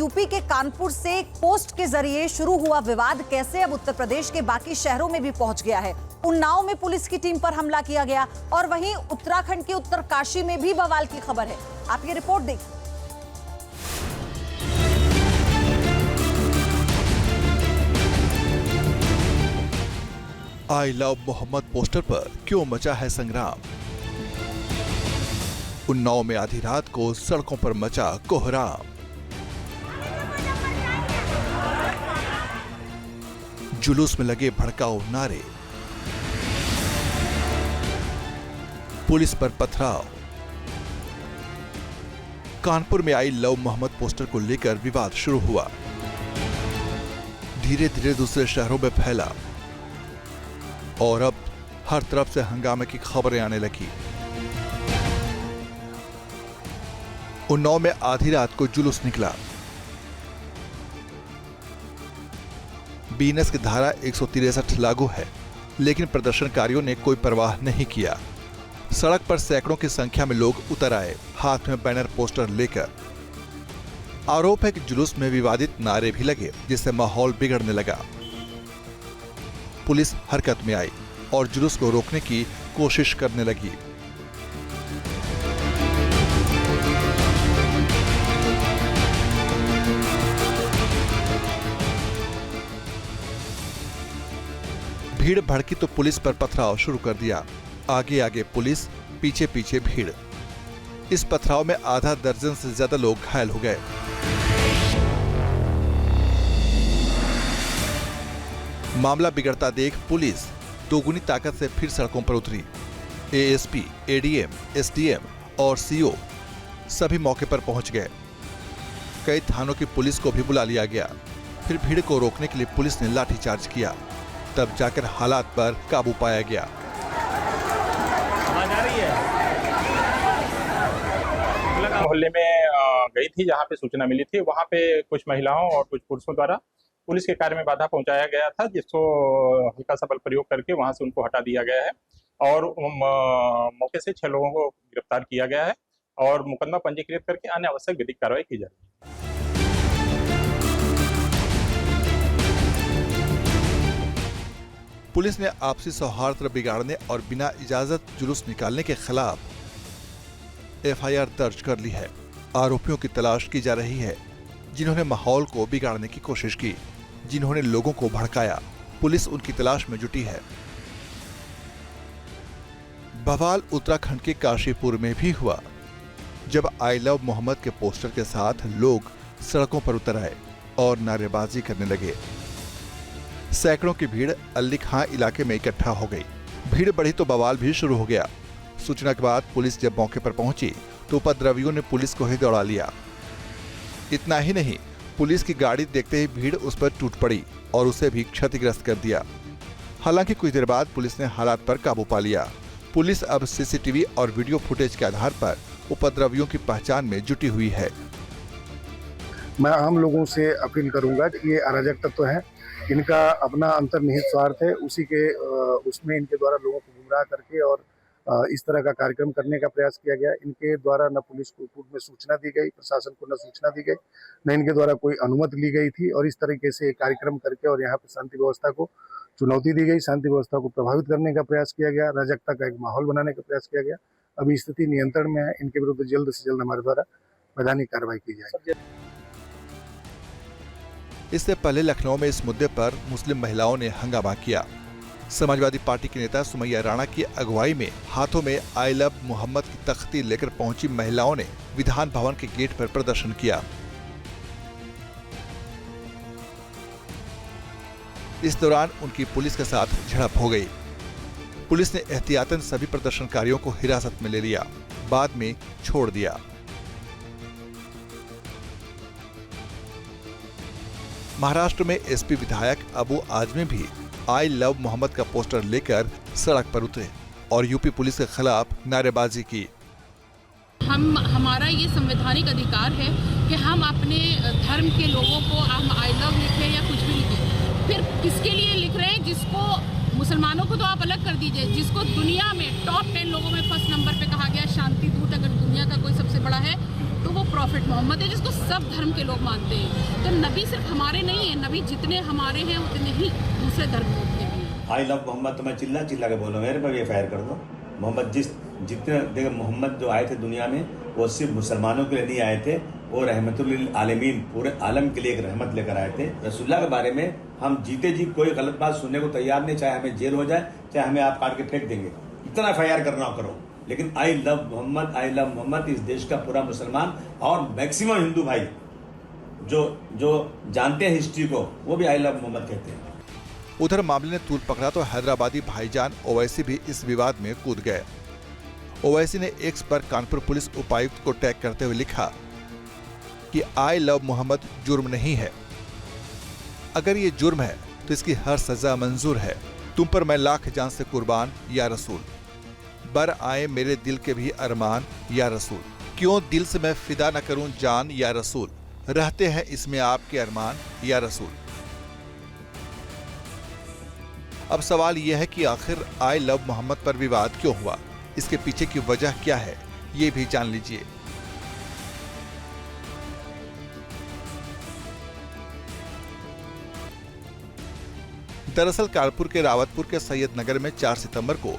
UP के कानपुर से post के जरिए शुरू हुआ विवाद कैसे अब उत्तर प्रदेश के बाकी शहरों में भी पहुंच गया है। उन्नाव में पुलिस की टीम पर हमला किया गया और वहीं उत्तराखंड के उत्तरकाशी में भी बवाल की खबर है। आप ये रिपोर्ट देखिए। आई लव मोहम्मद पोस्टर पर क्यों मचा है संग्राम। उन्नाव में आधी रात को सड़कों पर मचा कोहराम। जुलूस में लगे भड़काऊ नारे, पुलिस पर पथराव। कानपुर में आई लव मोहम्मद पोस्टर को लेकर विवाद शुरू हुआ, धीरे धीरे दूसरे शहरों में फैला और अब हर तरफ से हंगामे की खबरें आने लगी। उन्नाव में आधी रात को जुलूस निकला। बीएनएस की धारा 163 लागू है, लेकिन प्रदर्शनकारियों ने कोई परवाह नहीं किया। सड़क पर सैकड़ों की संख्या में लोग उतर आए, हाथ में बैनर पोस्टर लेकर। आरोप है कि जुलूस में विवादित नारे भी लगे, जिससे माहौल बिगड़ने लगा। पुलिस हरकत में आई और जुलूस को रोकने की कोशिश करने लगी। भीड़ भड़की तो पुलिस पर पथराव शुरू कर दिया। आगे आगे पुलिस, पीछे पीछे भीड़। इस पथराव में आधा दर्जन से ज्यादा लोग घायल हो गए। मामला बिगड़ता देख पुलिस दोगुनी ताकत से फिर सड़कों पर उतरी। एएसपी, एडीएम, एसडीएम और सीओ सभी मौके पर पहुंच गए। कई थानों की पुलिस को भी बुला लिया गया। फिर भीड़ को रोकने के लिए पुलिस ने लाठीचार्ज किया, तब जाकर हालात पर काबू पाया गया। मोहल्ले में गई थी, जहां पे सूचना मिली थी। वहां पे कुछ महिलाओं और कुछ पुरुषों द्वारा पुलिस के कार्य में बाधा पहुंचाया गया था, जिसको हल्का सा बल प्रयोग करके वहां से उनको हटा दिया गया है और मौके से 6 लोगों को गिरफ्तार किया गया है और मुकदमा पंजीकृत करके अन्य आवश्यक विधिक कार्रवाई की जा रही है। पुलिस ने आपसी सौहार्द बिगाड़ने और बिना इजाजत जुलूस निकालने के खिलाफ एफआईआर दर्ज कर ली है। आरोपियों की तलाश की जा रही है, जिन्होंने माहौल को बिगाड़ने की कोशिश की, जिन्होंने लोगों को भड़काया। पुलिस उनकी तलाश में जुटी है। बवाल उत्तराखंड के काशीपुर में भी हुआ, जब आई लव मोहम्मद के पोस्टर के साथ लोग सड़कों पर उतर आए और नारेबाजी करने लगे। सैकड़ों की भीड़ अली खां इलाके में इकट्ठा हो गई। भीड़ बढ़ी तो बवाल भी शुरू हो गया। सूचना के बाद पुलिस जब मौके पर पहुंची तो उपद्रवियों ने पुलिस को ही दौड़ा लिया। इतना ही नहीं, पुलिस की गाड़ी देखते ही भीड़ उस पर टूट पड़ी और उसे भी क्षतिग्रस्त कर दिया। हालांकि कुछ देर बाद पुलिस ने हालात पर काबू पा लिया। पुलिस अब सीसीटीवी और वीडियो फुटेज के आधार पर उपद्रवियों की पहचान में जुटी हुई है। मैं आम लोगों से अपील करूंगा कि ये अराजक तत्व है, इनका अपना अंतर्निहित स्वार्थ है, उसी के उसमें इनके द्वारा लोगों को गुमराह करके और इस तरह का कार्यक्रम करने का प्रयास किया गया। इनके द्वारा न पुलिस को पूर्व में सूचना दी गई, प्रशासन को न सूचना दी गई, न इनके द्वारा कोई अनुमति ली गई थी और इस तरीके से कार्यक्रम करके और यहाँ पे शांति व्यवस्था को चुनौती दी गई, शांति व्यवस्था को प्रभावित करने का प्रयास किया गया, अराजकता का एक माहौल बनाने का प्रयास किया गया। अभी स्थिति नियंत्रण में है। इनके विरुद्ध जल्द से जल्द हमारे द्वारा वैधानिक कार्रवाई की जाएगी। इससे पहले लखनऊ में इस मुद्दे पर मुस्लिम महिलाओं ने हंगामा किया। समाजवादी पार्टी के नेता सुमैया राणा की अगुवाई में हाथों में आई लव मोहम्मद की तख्ती लेकर पहुंची महिलाओं ने विधान भवन के गेट पर प्रदर्शन किया। इस दौरान उनकी पुलिस के साथ झड़प हो गई। पुलिस ने एहतियातन सभी प्रदर्शनकारियों को हिरासत में ले लिया, बाद में छोड़ दिया। महाराष्ट्र में एसपी विधायक अबू आजमी भी आई लव मोहम्मद का पोस्टर लेकर सड़क पर उतरे और यूपी पुलिस के खिलाफ नारेबाजी की। हमारा ये संवैधानिक अधिकार है कि हम अपने धर्म के लोगों को हम आई लव लिखें या कुछ भी लिखें। फिर किसके लिए लिख रहे हैं? जिसको मुसलमानों को तो आप अलग कर दीजिए, जिसको दुनिया में टॉप 10 लोगों में फर्स्ट नंबर पे कहा गया शांति दूत, अगर दुनिया का कोई सबसे बड़ा है तो वो प्रॉफिट मोहम्मद है जिसको सब धर्म के लोग मानते हैं। तो नबी सिर्फ हमारे नहीं है, नबी जितने हमारे हैं उतने ही दूसरे धर्म के भी हैं। आई लव मोहम्मद तो मैं चिल्ला चिल्ला के बोल रहा हूँ, मेरे पर भी FIR कर दो। मोहम्मद जितने देखो मोहम्मद जो आए थे दुनिया में वो सिर्फ मुसलमानों के लिए नहीं आए थे, वो रहमतुल आलमीन पूरे आलम के लिए एक रहमत लेकर आए थे। रसूलुल्लाह के बारे में हम जीते जी कोई गलत बात सुनने को तैयार नहीं, चाहे हमें जेल हो जाए, चाहे हमें आप काट के फेंक देंगे, इतना FIR करना करो। लेकिन आई लव मोहम्मद इस देश का पूरा मुसलमान और मैक्सिमम हिंदू भाई जो जानते हैं हिस्ट्री को, वो भी आई लव मोहम्मद कहते हैं। उधर मामले ने तूल पकड़ा तो हैदराबादी भाईजान ओवैसी भी इस विवाद में कूद गए। ओवैसी ने एक्स पर कानपुर पुलिस उपायुक्त को टैग करते हुए लिखा कि आई लव मोहम्मद जुर्म नहीं है, अगर ये जुर्म है तो इसकी हर सजा मंजूर है। तुम पर मैं लाख जान से कुर्बान या रसूल, बर आए मेरे दिल के भी अरमान या रसूल, क्यों दिल से मैं फिदा न करूं जान या रसूल, रहते हैं इसमें आपके अरमान या रसूल। अब सवाल यह है कि आखिर आई लव मोहम्मद पर विवाद क्यों हुआ, इसके पीछे की वजह क्या है, ये भी जान लीजिए। दरअसल कानपुर के रावतपुर के सैयद नगर में 4 सितंबर को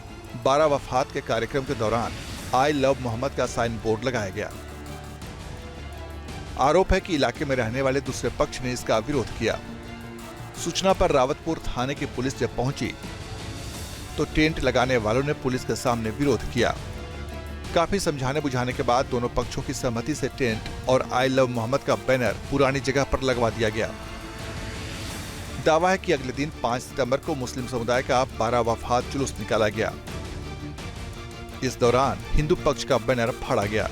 12 वफात के कार्यक्रम के दौरान आई लव मोहम्मद का साइन बोर्ड लगाया गया। आरोप है कि इलाके में रहने वाले दूसरे पक्ष ने इसका विरोध किया। सूचना पर रावतपुर थाने की पुलिस जब पहुंची तो टेंट लगाने वालों ने पुलिस के सामने विरोध किया। काफी समझाने बुझाने के बाद दोनों पक्षों की सहमति से टेंट और आई लव मोहम्मद का बैनर पुरानी जगह पर लगवा दिया गया। दावा है कि अगले दिन 5 सितंबर को मुस्लिम समुदाय का 12 वफात जुलूस निकाला गया। इस दौरान हिंदू पक्ष का बैनर फाड़ा गया,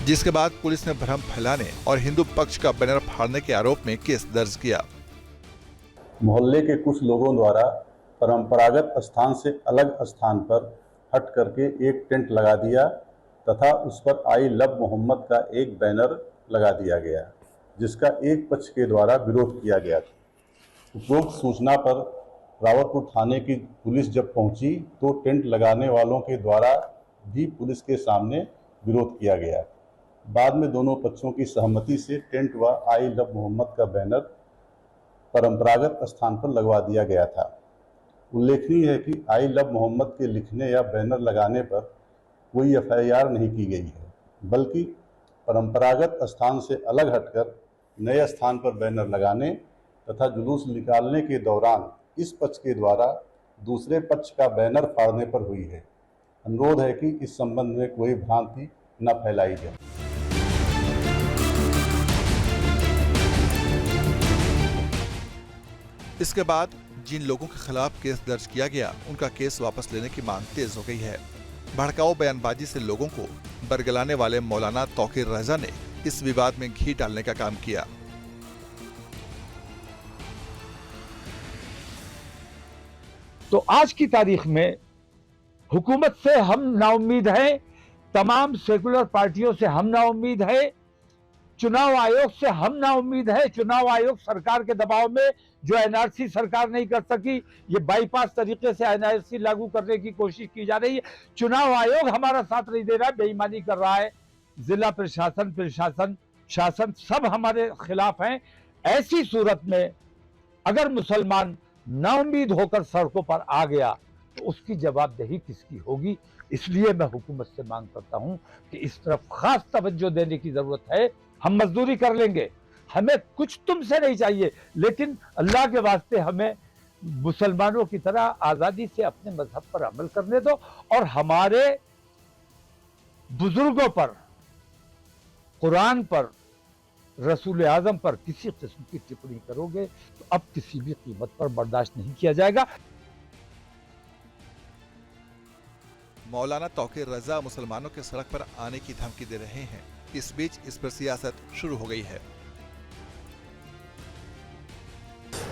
जिसके बाद पुलिस ने भ्रम फैलाने और हिंदू पक्ष का बैनर फाड़ने के आरोप में केस दर्ज किया। मोहल्ले के कुछ लोगों द्वारा परंपरागत स्थान से अलग स्थान पर हट करके एक टेंट लगा दिया तथा उस पर आई लव मोहम्मद का एक बैनर लगा दिया गया, जिसका एक पक्ष के द्वारा विरोध किया गया था। उपरोक्त सूचना पर रावतपुर थाने की पुलिस जब पहुंची तो टेंट लगाने वालों के द्वारा भी पुलिस के सामने विरोध किया गया। बाद में दोनों पक्षों की सहमति से टेंट व आई लव मोहम्मद का बैनर परंपरागत स्थान पर लगवा दिया गया था। उल्लेखनीय है कि आई लव मोहम्मद के लिखने या बैनर लगाने पर कोई FIR नहीं की गई है, बल्कि परंपरागत स्थान से अलग हटकर नए स्थान पर बैनर लगाने तथा जुलूस निकालने के दौरान इस पक्ष के द्वारा दूसरे पक्ष का बैनर फाड़ने पर हुई है। अनुरोध है कि इस संबंध में कोई भ्रांति न फैलाई जाए। इसके बाद जिन लोगों के खिलाफ केस दर्ज किया गया उनका केस वापस लेने की मांग तेज हो गई है। भड़काऊ बयानबाजी से लोगों को बरगलाने वाले मौलाना तौकीर रजा ने इस विवाद में घी डालने का काम किया। तो आज की तारीख में हुकूमत से हम नाउम्मीद हैं, तमाम सेकुलर पार्टियों से हम नाउम्मीद है, चुनाव आयोग से हम नाउम्मीद है। चुनाव आयोग सरकार के दबाव में जो NRC सरकार नहीं कर सकी, ये बाईपास तरीके से NRC लागू करने की कोशिश की जा रही है। चुनाव आयोग हमारा साथ नहीं दे रहा है, बेईमानी कर रहा है। जिला प्रशासन शासन सब हमारे खिलाफ हैं। ऐसी सूरत में अगर मुसलमान नाउम्मीद होकर सड़कों पर आ गया तो उसकी जवाबदेही किसकी होगी। इसलिए मैं हुकूमत से मांग करता हूं कि इस तरफ खास तवज्जो देने की जरूरत है। हम मजदूरी कर लेंगे, हमें कुछ तुमसे नहीं चाहिए, लेकिन अल्लाह के वास्ते हमें मुसलमानों की तरह आज़ादी से अपने मजहब पर अमल करने दो। और हमारे बुजुर्गों पर, कुरान पर, रसूल आजम पर किसी किस्म की टिप्पणी करोगे तो अब किसी भी कीमत पर बर्दाश्त नहीं किया जाएगा। मौलाना तौकीर रजा मुसलमानों के सड़क पर आने की धमकी दे रहे हैं। इस बीच इस पर सियासत शुरू हो गई है।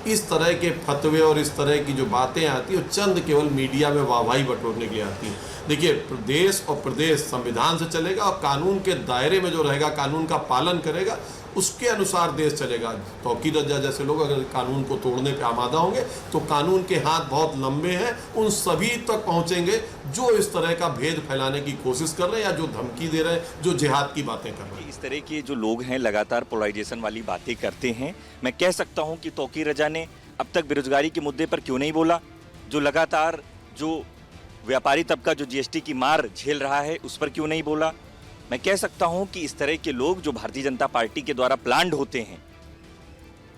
इस तरह के फतवे और इस तरह की जो बातें आती है चंद केवल मीडिया में वाहवाही बटोरने के लिए आती है। देखिए, प्रदेश संविधान से चलेगा और कानून के दायरे में जो रहेगा, कानून का पालन करेगा, उसके अनुसार देश चलेगा। तौकीर रजा जैसे लोग अगर कानून को तोड़ने पे आमादा होंगे तो कानून के हाथ बहुत लंबे हैं, उन सभी तक पहुंचेंगे जो इस तरह का भेद फैलाने की कोशिश कर रहे हैं या जो धमकी दे रहे हैं, जो जिहाद की बातें कर रहे हैं। इस तरह के जो लोग हैं लगातार पोलराइजेशन वाली बातें करते हैं। मैं कह सकता हूं कि तौकीर रजा ने अब तक बेरोजगारी के मुद्दे पर क्यों नहीं बोला, जो लगातार जो व्यापारी तबका जो जीएसटी की मार झेल रहा है उस पर क्यों नहीं बोला। मैं कह सकता हूं कि इस तरह के लोग जो भारतीय जनता पार्टी के द्वारा प्लान्ड होते हैं,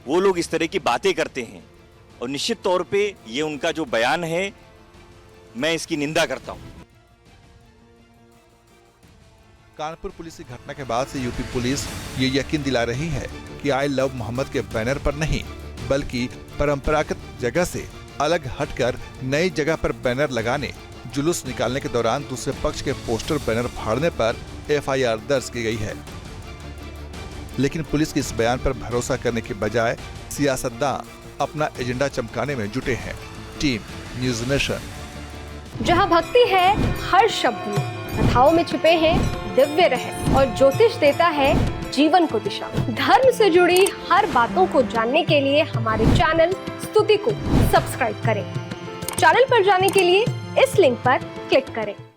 वो लोग इस तरह की बातें करते हैं और निश्चित तौर पे ये उनका जो बयान है मैं इसकी निंदा करता हूं। कानपुर पुलिस की घटना के बाद से यूपी पुलिस ये यकीन दिला रही है कि आई लव मोहम्मद के बैनर पर नहीं बल्कि परंपरागत जगह से अलग हटकर नई जगह पर बैनर लगाने, जुलूस निकालने के दौरान दूसरे पक्ष के पोस्टर बैनर फाड़ने पर एफआईआर दर्ज की गई है। लेकिन पुलिस के इस बयान पर भरोसा करने के बजाय सियासतदान अपना एजेंडा चमकाने में जुटे हैं। Team news nation. जहां भक्ति है हर शब्द में, कथाओं में छुपे हैं दिव्य रहस्य और ज्योतिष देता है जीवन को दिशा। धर्म से जुड़ी हर बातों को जानने के लिए हमारे चैनल स्तुति को सब्सक्राइब करें। चैनल पर जाने के लिए इस लिंक पर क्लिक करें।